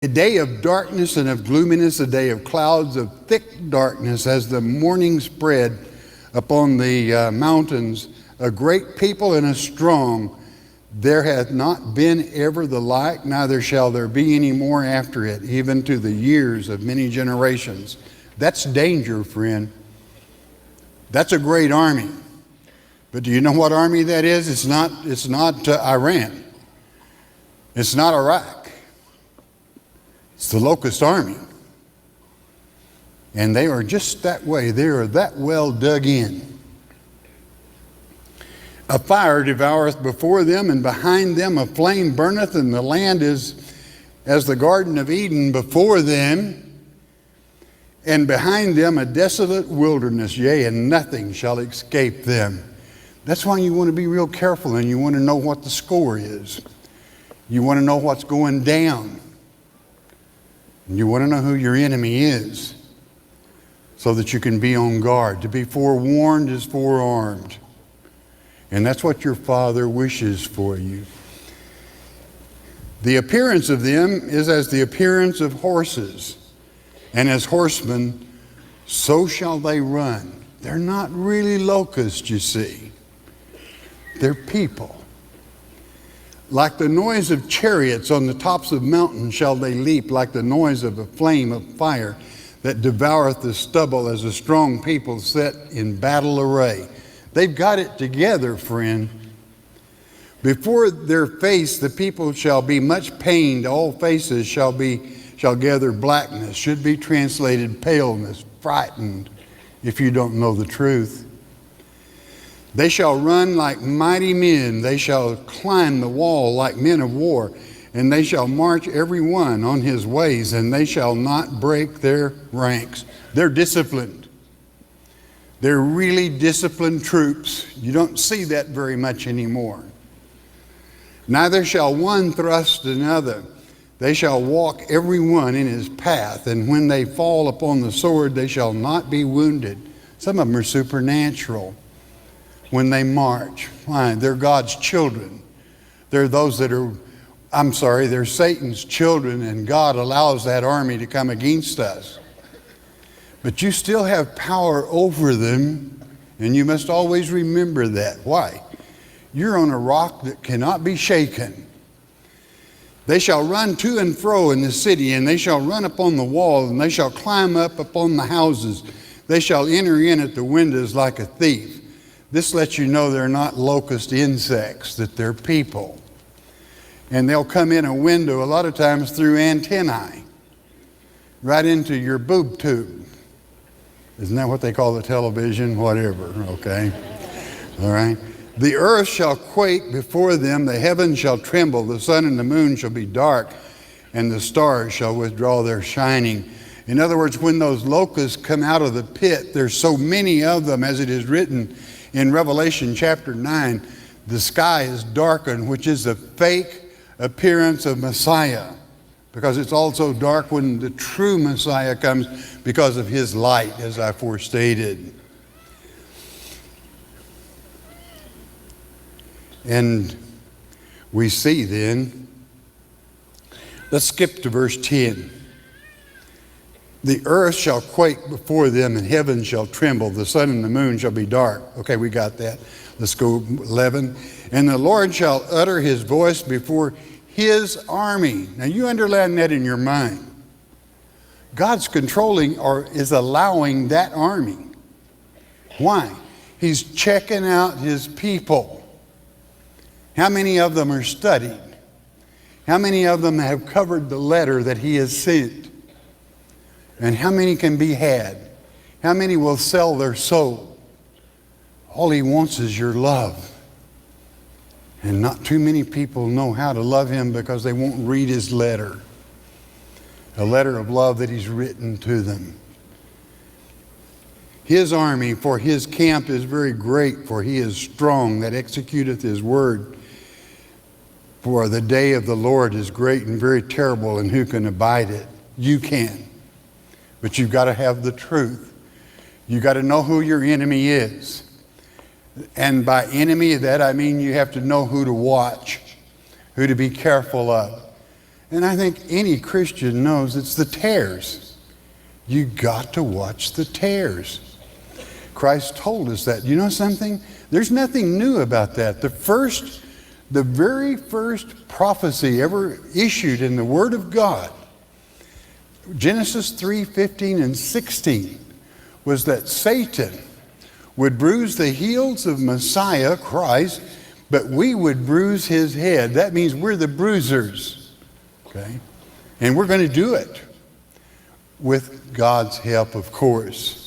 A day of darkness and of gloominess, a day of clouds of thick darkness, as the morning spread upon the mountains, a great people and a strong. There hath not been ever the like, neither shall there be any more after it, even to the years of many generations. That's danger, friend. That's a great army. But do you know what army that is? It's not Iran. It's not Iraq. It's the Locust Army. And they are just that way. They are that well dug in. A fire devoureth before them, and behind them a flame burneth, and the land is as the Garden of Eden before them, and behind them a desolate wilderness, yea, and nothing shall escape them. That's why you want to be real careful, and you want to know what the score is. You want to know what's going down. And you want to know who your enemy is, so that you can be on guard. To be forewarned is forearmed. And that's what your Father wishes for you. The appearance of them is as the appearance of horses, and as horsemen, so shall they run. They're not really locusts, you see. They're people. Like the noise of chariots on the tops of mountains shall they leap, like the noise of a flame of fire that devoureth the stubble, as a strong people set in battle array. They've got it together, friend. Before their face the people shall be much pained. All faces shall gather blackness. Should be translated paleness, frightened, if you don't know the truth. They shall run like mighty men. They shall climb the wall like men of war. And they shall march every one on his ways, and they shall not break their ranks. They're disciplined. They're really disciplined troops. You don't see that very much anymore. Neither shall one thrust another. They shall walk every one in his path, and when they fall upon the sword, they shall not be wounded. Some of them are supernatural when they march. Why? They're God's children. They're those that are, they're Satan's children, and God allows that army to come against us. But you still have power over them, and you must always remember that. Why? You're on a rock that cannot be shaken. They shall run to and fro in the city, and they shall run upon the wall, and they shall climb up upon the houses. They shall enter in at the windows like a thief. This lets you know they're not locust insects, that they're people. And they'll come in a window a lot of times through antennae, right into your boob tube. Isn't that what they call the television? Whatever, okay. All right. The earth shall quake before them, the heavens shall tremble, the sun and the moon shall be dark, and the stars shall withdraw their shining. In other words, when those locusts come out of the pit, there's so many of them, as it is written in Revelation chapter 9, the sky is darkened, which is a fake appearance of Messiah, because it's also dark when the true Messiah comes because of his light, as I forestated. And we see then, let's skip to verse 10. The earth shall quake before them, and heaven shall tremble. The sun and the moon shall be dark. Okay, we got that. Let's go 11. And the Lord shall utter his voice before his army. Now you underline that in your mind. God's controlling or is allowing that army. Why? He's checking out his people. How many of them are studied? How many of them have covered the letter that he has sent? And how many can be had? How many will sell their soul? All he wants is your love. And not too many people know how to love him because they won't read his letter. A letter of love that he's written to them. His army, for his camp is very great, for he is strong that executeth his word. For the day of the Lord is great and very terrible, and who can abide it? You can. But you've got to have the truth. You've got to know who your enemy is. And by enemy, that I mean you have to know who to watch, who to be careful of. And I think any Christian knows it's the tares. You got to watch the tares. Christ told us that. You know something? There's nothing new about that. The very first prophecy ever issued in the Word of God, Genesis 3:15 and 16, was that Satan would bruise the heels of Messiah, Christ, but we would bruise his head. That means we're the bruisers. Okay? And we're going to do it with God's help, of course.